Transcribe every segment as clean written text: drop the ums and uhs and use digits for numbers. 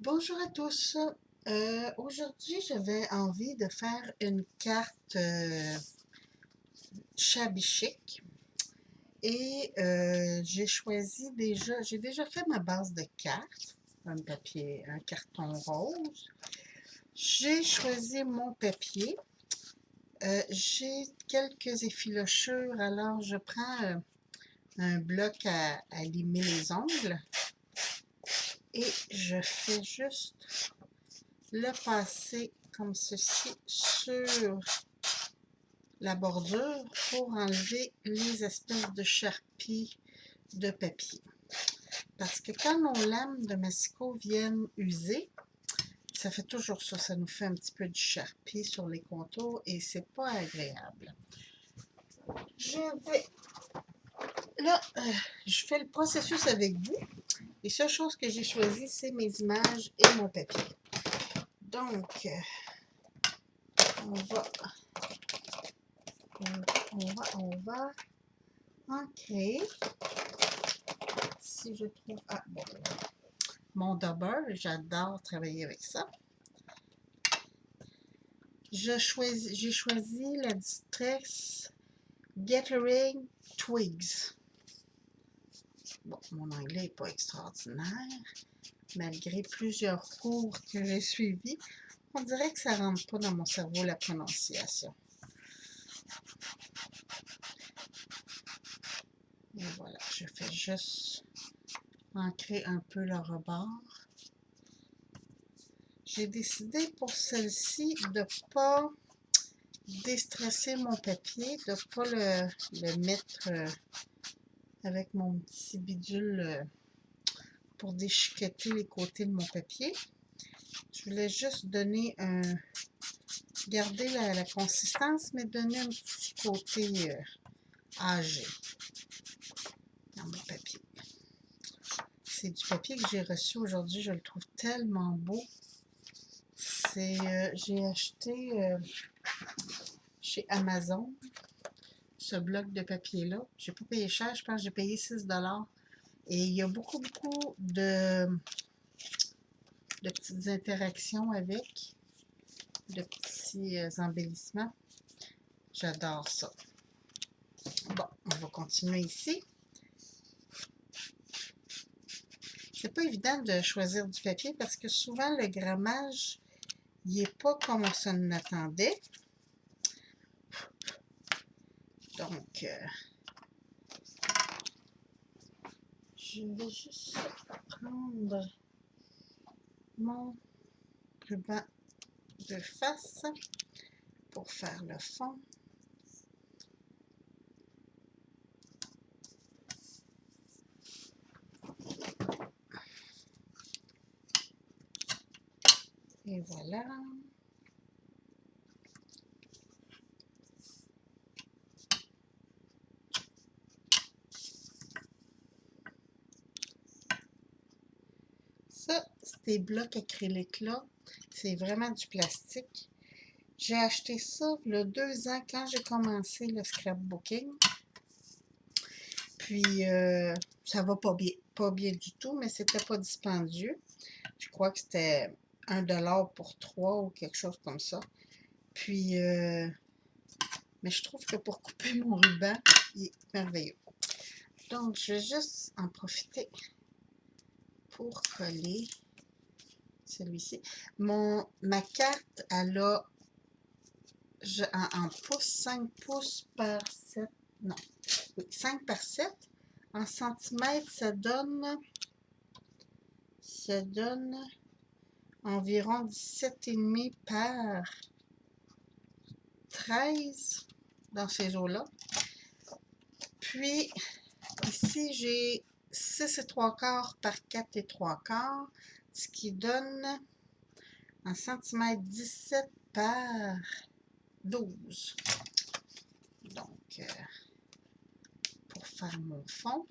Bonjour à tous. Aujourd'hui, j'avais envie de faire une carte shabby chic et j'ai déjà fait ma base de cartes, un carton rose. J'ai choisi mon papier. J'ai quelques effilochures, alors je prends un bloc à limer les ongles et je fais juste le passer comme ceci sur la bordure pour enlever les espèces de charpies de papier. Parce que quand nos lames de massicot viennent user, ça fait toujours ça, ça nous fait un petit peu de charpie sur les contours et c'est pas agréable. Je fais le processus avec vous. Les seules choses que j'ai choisies, c'est mes images et mon papier. Donc, on va ancrer. Si je trouve... Ah, bon. Mon Dauber, j'adore travailler avec ça. J'ai choisi la Distress Gathering Twigs. Bon, mon anglais n'est pas extraordinaire. Malgré plusieurs cours que j'ai suivis, on dirait que ça ne rentre pas dans mon cerveau la prononciation. Et voilà, je fais juste ancrer un peu le rebord. J'ai décidé pour celle-ci de ne pas déstresser mon papier, de ne pas le mettre avec mon petit bidule pour déchiqueter les côtés de mon papier. Je voulais juste donner garder la consistance, mais donner un petit côté âgé dans mon papier. C'est du papier que j'ai reçu aujourd'hui, je le trouve tellement beau. J'ai acheté chez Amazon ce bloc de papier-là. J'ai pas payé cher, je pense que j'ai payé 6 $. Et il y a beaucoup de petites interactions avec, de petits embellissements. J'adore ça. Bon, on va continuer ici. C'est pas évident de choisir du papier parce que souvent le grammage, il n'est pas comme on s'en attendait. Donc, je vais juste prendre mon ruban de face pour faire le fond. Et voilà. Ça, ces blocs acryliques-là, c'est vraiment du plastique. J'ai acheté ça il y a 2 ans quand j'ai commencé le scrapbooking. Puis, ça va pas bien du tout, mais c'était pas dispendieux. Je crois que c'était 1 $ pour 3 ou quelque chose comme ça. Puis, mais je trouve que pour couper mon ruban, il est merveilleux. Donc, je vais juste en profiter pour coller celui-ci. Ma carte, elle a en pouces, 5 pouces par 7, non, oui, 5 par 7. En centimètres, ça donne environ 17,5 par 13 dans ces eaux-là. Puis, ici, j'ai 6 et 3/4 par 4 et 3/4, ce qui donne en centimètres 17 par 12. Donc, pour faire mon fond,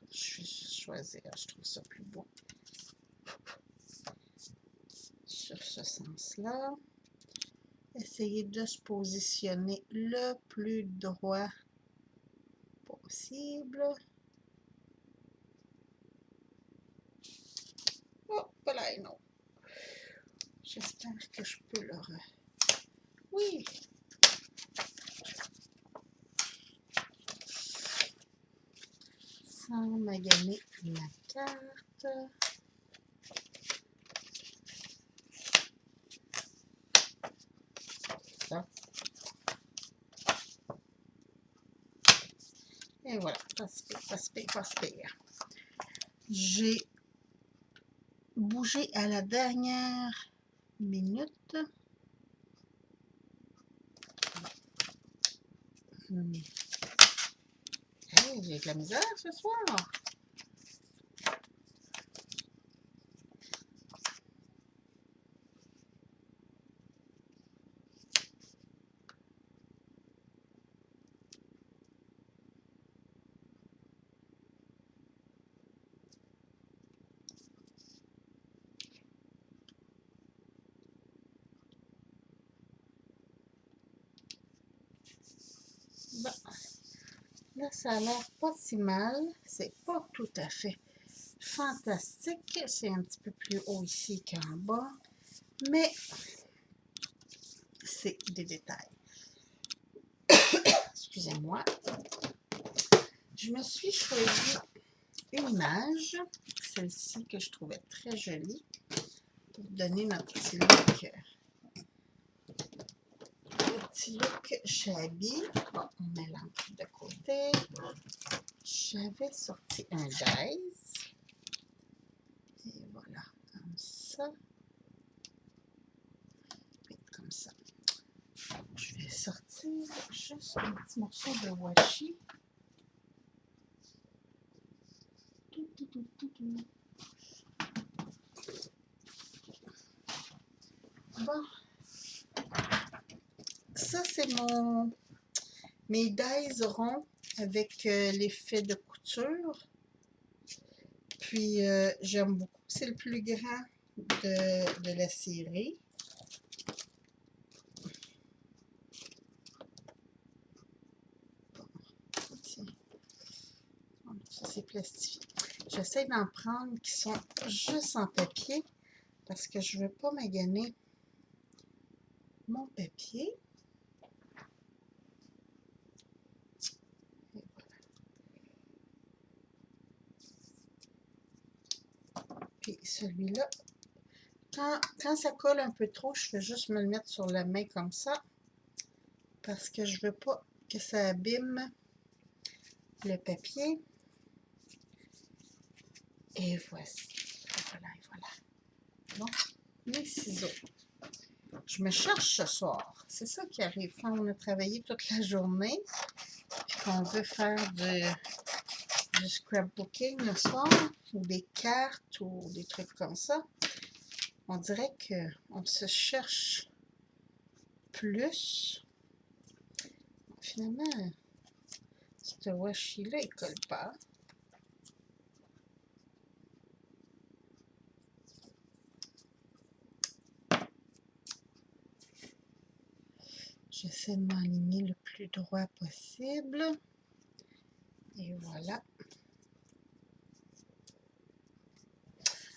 je vais choisir, je trouve ça plus beau. Sur ce sens-là, essayez de se positionner le plus droit possible. ben non. J'espère que je peux le Oui! Sans maganer la carte. Ça. Et voilà, pas si pire, pas si pire, pas si pire. J'ai bougé à la dernière minute. Hey, j'ai de la misère ce soir. Bon, là, ça a l'air pas si mal. C'est pas tout à fait fantastique. C'est un petit peu plus haut ici qu'en bas. Mais c'est des détails. Excusez-moi. Je me suis choisi une image, celle-ci que je trouvais très jolie, pour donner notre petit look shabby. Bon, on met l'encre de côté. J'avais sorti un dice. Et voilà, comme ça. Et comme ça. Je vais sortir juste un petit morceau de washi. Bon. Ça, c'est mes dies ronds avec l'effet de couture. Puis, j'aime beaucoup. C'est le plus grand de la série. Ça, c'est plastifié. J'essaie d'en prendre qui sont juste en papier parce que je ne veux pas maganer mon papier. Et voilà. Puis celui-là, quand ça colle un peu trop, je vais juste me le mettre sur la main comme ça parce que je ne veux pas que ça abîme le papier. Et voici. Voilà, et voilà. Bon, mes ciseaux. Je me cherche ce soir. C'est ça qui arrive quand on a travaillé toute la journée et qu'on veut faire du scrapbooking le soir ou des cartes ou des trucs comme ça. On dirait qu'on se cherche plus. Finalement, ce washi-là, il ne colle pas. J'essaie de m'aligner le plus droit possible. Et voilà.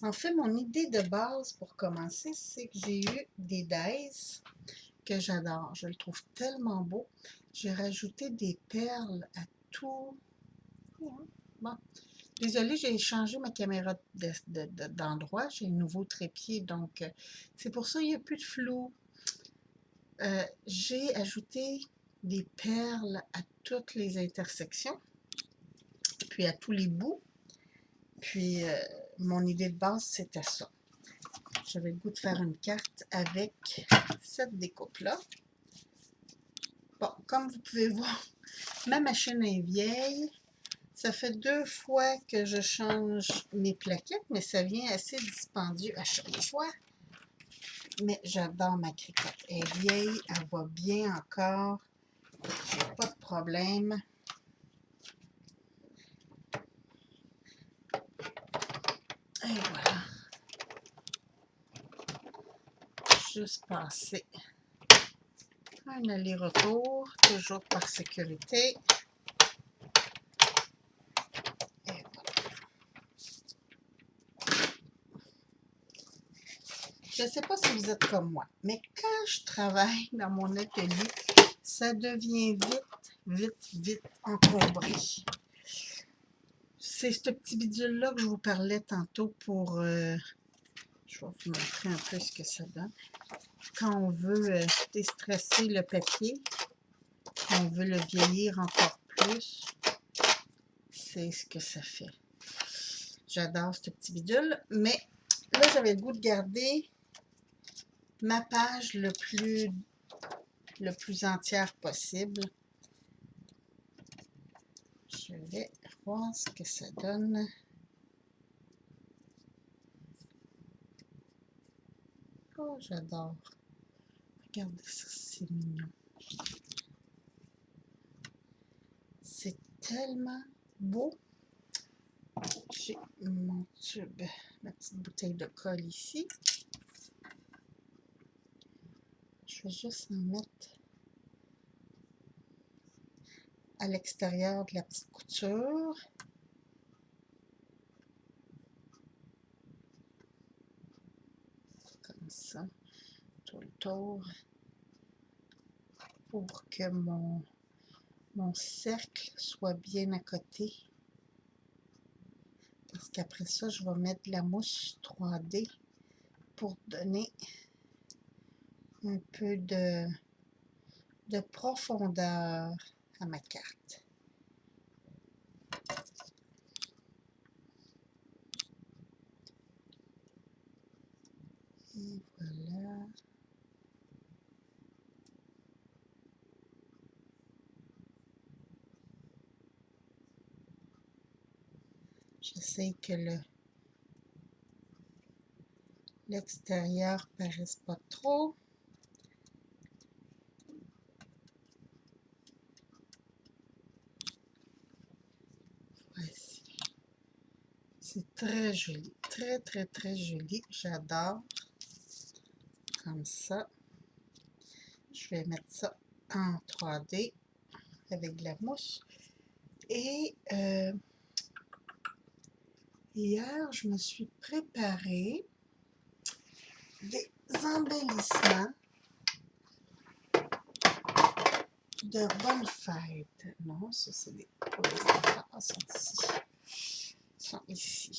En fait, mon idée de base pour commencer, c'est que j'ai eu des dies que j'adore. Je le trouve tellement beau. J'ai rajouté des perles à tout. Bon. Désolée, j'ai changé ma caméra d'endroit. J'ai un nouveau trépied, donc c'est pour ça qu'il n'y a plus de flou. J'ai ajouté des perles à toutes les intersections, puis à tous les bouts. Puis, mon idée de base, c'était ça. J'avais le goût de faire une carte avec cette découpe-là. Bon, comme vous pouvez voir, ma machine est vieille. Ça fait 2 fois que je change mes plaquettes, mais ça vient assez dispendieux à chaque fois. Mais j'adore ma cricotte. Elle est vieille, elle va bien encore. J'ai pas de problème. Et voilà. Juste passer un aller-retour, toujours par sécurité. Et voilà. Je ne sais pas si vous êtes comme moi, mais quand je travaille dans mon atelier, ça devient vite encombré. C'est ce petit bidule-là que je vous parlais tantôt pour... je vais vous montrer un peu ce que ça donne. Quand on veut déstresser le papier, on veut le vieillir encore plus, c'est ce que ça fait. J'adore ce petit bidule, mais là, j'avais le goût de garder ma page le plus entière possible. Je vais voir ce que ça donne. Oh, j'adore. Regardez ça, c'est mignon. C'est tellement beau. J'ai mon tube, ma petite bouteille de colle ici. Je vais juste en mettre à l'extérieur de la petite couture. Comme ça, tout le tour. Pour que mon cercle soit bien à côté. Parce qu'après ça, je vais mettre de la mousse 3D pour donner un peu de profondeur à ma carte. Et voilà. J'essaie que l'extérieur ne paraisse pas trop. Voici. C'est très joli. Très joli. J'adore. Comme ça. Je vais mettre ça en 3D avec de la mousse. Et hier, je me suis préparé des embellissements de bonne fête. Non, ça c'est des pour les enfants. Ils sont ici. Ils sont ici.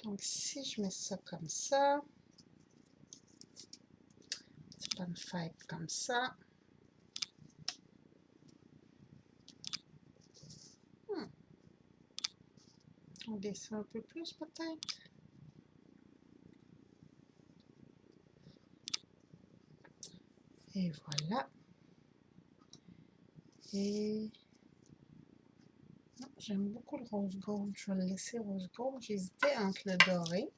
Donc si je mets ça comme ça, c'est bonne fête comme ça. On descend un peu plus peut-être. Et voilà. Et j'aime beaucoup le rose gold. Je vais le laisser rose gold. J'hésitais entre le doré.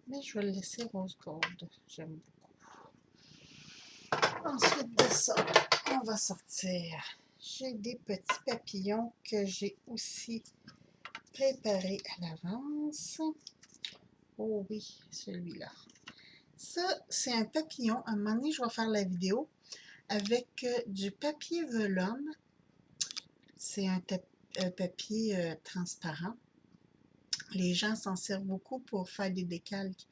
Mais je vais le laisser rose gold. J'aime beaucoup. Ensuite de ça, on va sortir. J'ai des petits papillons que j'ai aussi préparés à l'avance. Oh oui, celui-là. Ça, c'est un papillon. À un moment donné, je vais faire la vidéo avec du papier vélum. C'est un papier transparent. Les gens s'en servent beaucoup pour faire des décalques.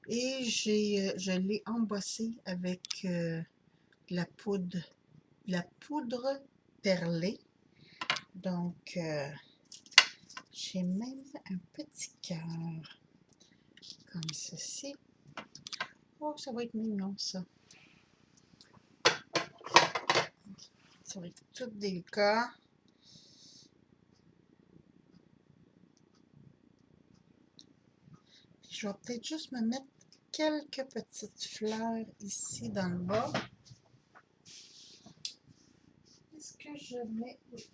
Et je l'ai embossé avec de la poudre perlée. Donc, j'ai même un petit cœur comme ceci. Oh, ça va être mignon, ça. Ça va être tout délicat. Puis, je vais peut-être juste me mettre quelques petites fleurs ici dans le bas. Est-ce que je mets... Oui,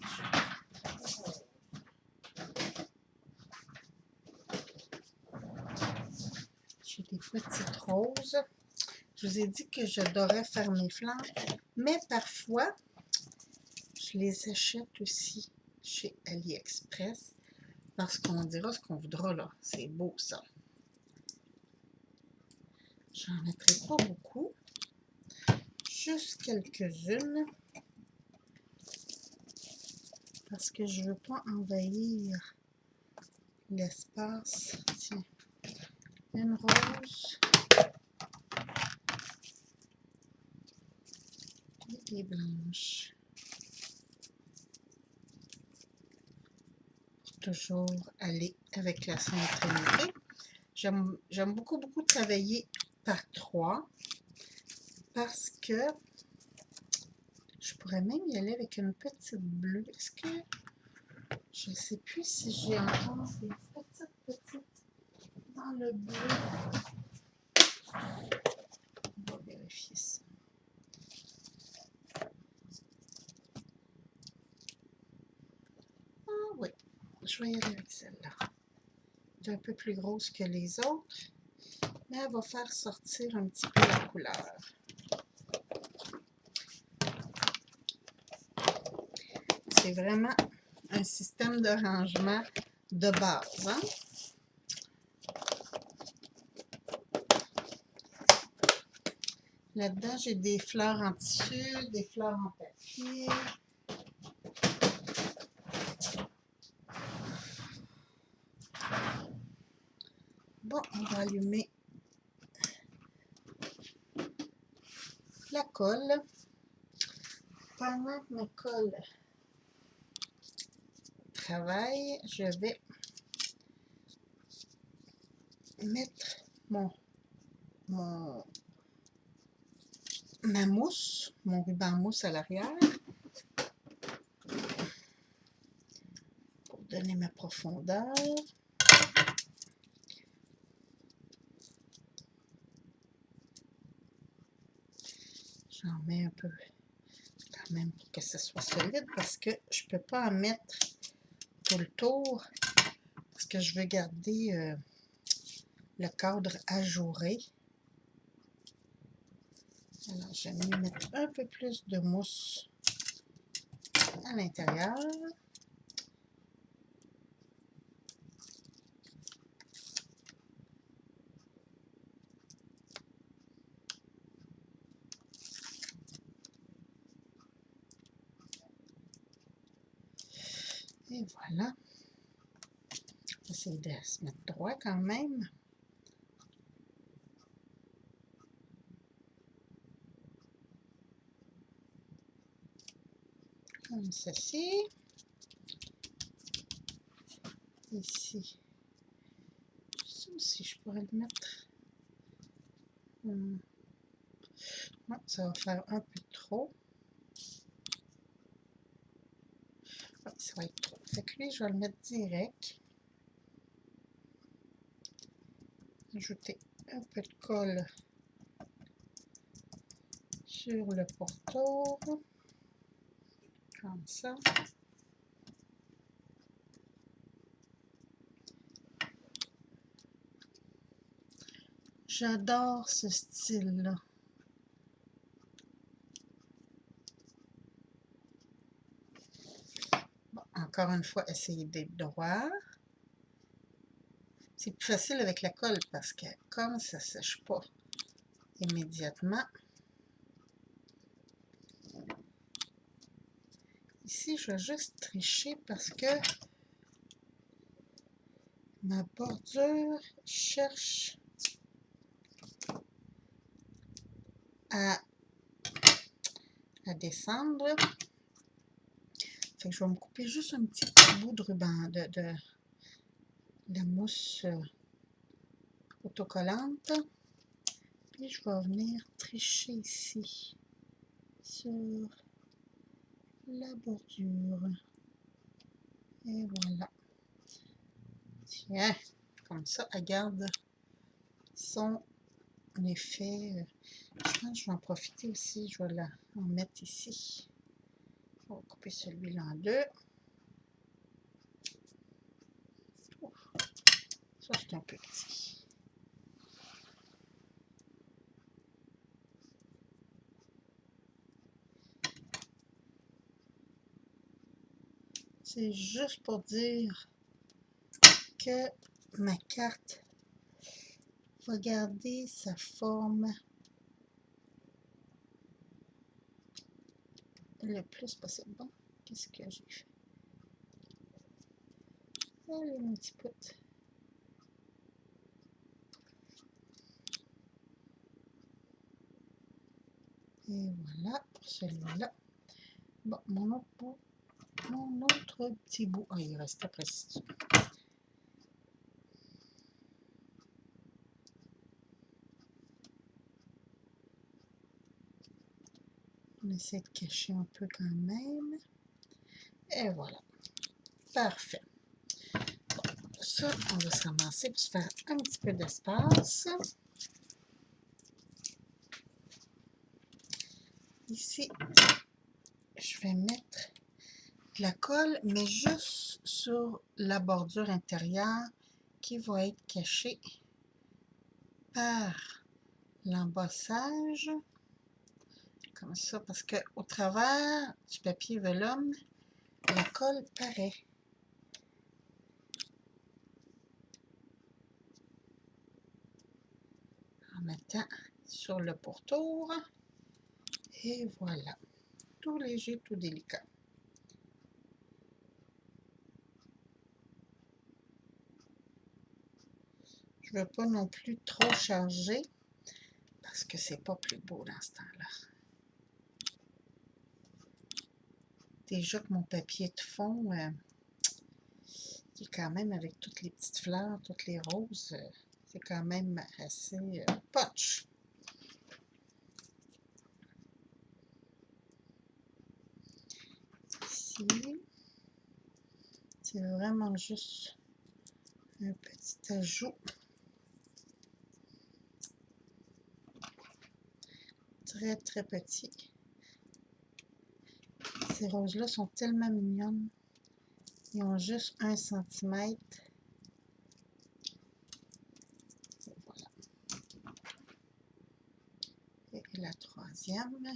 j'ai des petites roses. Je vous ai dit que j'adorais faire mes fleurs, mais parfois, je les achète aussi chez AliExpress parce qu'on dira ce qu'on voudra là. C'est beau ça. J'en mettrai pas beaucoup, juste quelques-unes parce que je veux pas envahir l'espace. Tiens, une rose et des blanches. Pour toujours aller avec la symétrie. J'aime beaucoup travailler par 3 parce que je pourrais même y aller avec une petite bleue. Est-ce que je ne sais plus si j'ai encore des petites dans le bleu. On va vérifier ça. Ah oui, je vais y aller avec celle-là. Elle est un peu plus grosse que les autres, mais elle va faire sortir un petit peu la couleur. C'est vraiment un système de rangement de base, hein? Là-dedans, j'ai des fleurs en tissu, des fleurs en papier. Bon, on va allumer la colle. Pendant que ma colle travaille, je vais mettre ma mousse, mon ruban mousse à l'arrière pour donner ma profondeur. J'en mets un peu quand même pour que ce soit solide parce que je ne peux pas en mettre tout le tour parce que je veux garder le cadre ajouré. Alors, je vais mettre un peu plus de mousse à l'intérieur. Et voilà. On va essayer de se mettre droit quand même. Comme ceci. Ici. Ça aussi, je pourrais le mettre. Non, ça va faire un peu trop. Ouais, ça va être trop. Fait que lui, je vais le mettre direct. Ajouter un peu de colle sur le pourtour. Comme ça. J'adore ce style-là. Bon, encore une fois, essayez d'être droit. C'est plus facile avec la colle parce que comme ça ne sèche pas immédiatement. Ici, je vais juste tricher parce que ma bordure cherche à descendre. Fait que je vais me couper juste un petit bout de ruban de la mousse autocollante. Puis je vais venir tricher ici sur la bordure. Et voilà. Tiens, comme ça, elle garde son effet. Je pense que je vais en profiter aussi. Je vais en mettre ici. On va couper celui-là en deux. Ça, c'est un peu petit. C'est juste pour dire que ma carte va garder sa forme le plus possible. Bon, qu'est-ce que j'ai fait? Allez, mon petit pote. Et voilà pour celui-là. Bon, mon autre petit bout. Ah, il restait précis. On essaie de cacher un peu quand même. Et voilà. Parfait. Bon, ça, on va se ramasser pour se faire un petit peu d'espace. Ici, je vais mettre de la colle, mais juste sur la bordure intérieure qui va être cachée par l'embossage. Comme ça, parce qu'au travers du papier vélum, la colle paraît. En mettant sur le pourtour. Et voilà. Tout léger, tout délicat. Je ne veux pas non plus trop charger parce que c'est pas plus beau dans ce temps-là. Déjà que mon papier de fond, qui est quand même avec toutes les petites fleurs, toutes les roses, c'est quand même assez punch. Ici, c'est vraiment juste un petit ajout. Très, très petit. Ces roses-là sont tellement mignonnes. Ils ont juste 1 cm. Voilà. Et la troisième,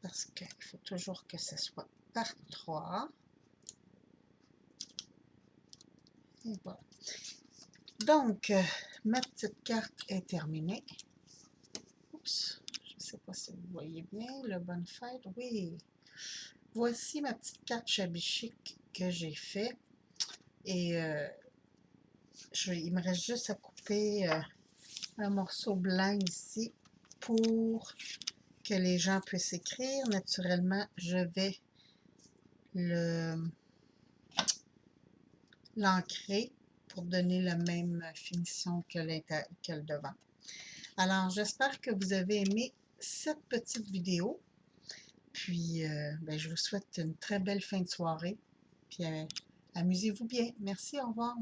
parce qu'il faut toujours que ce soit par 3. Et voilà. Donc, ma petite carte est terminée. Oups, je ne sais pas si vous voyez bien le bonne fête. Oui, voici ma petite carte shabby chic que j'ai fait. Et il me reste juste à couper un morceau blanc ici pour que les gens puissent écrire. Naturellement, je vais l'ancrer pour donner la même finition que le devant. Alors, j'espère que vous avez aimé cette petite vidéo. Puis, ben, je vous souhaite une très belle fin de soirée. Puis, amusez-vous bien. Merci, au revoir.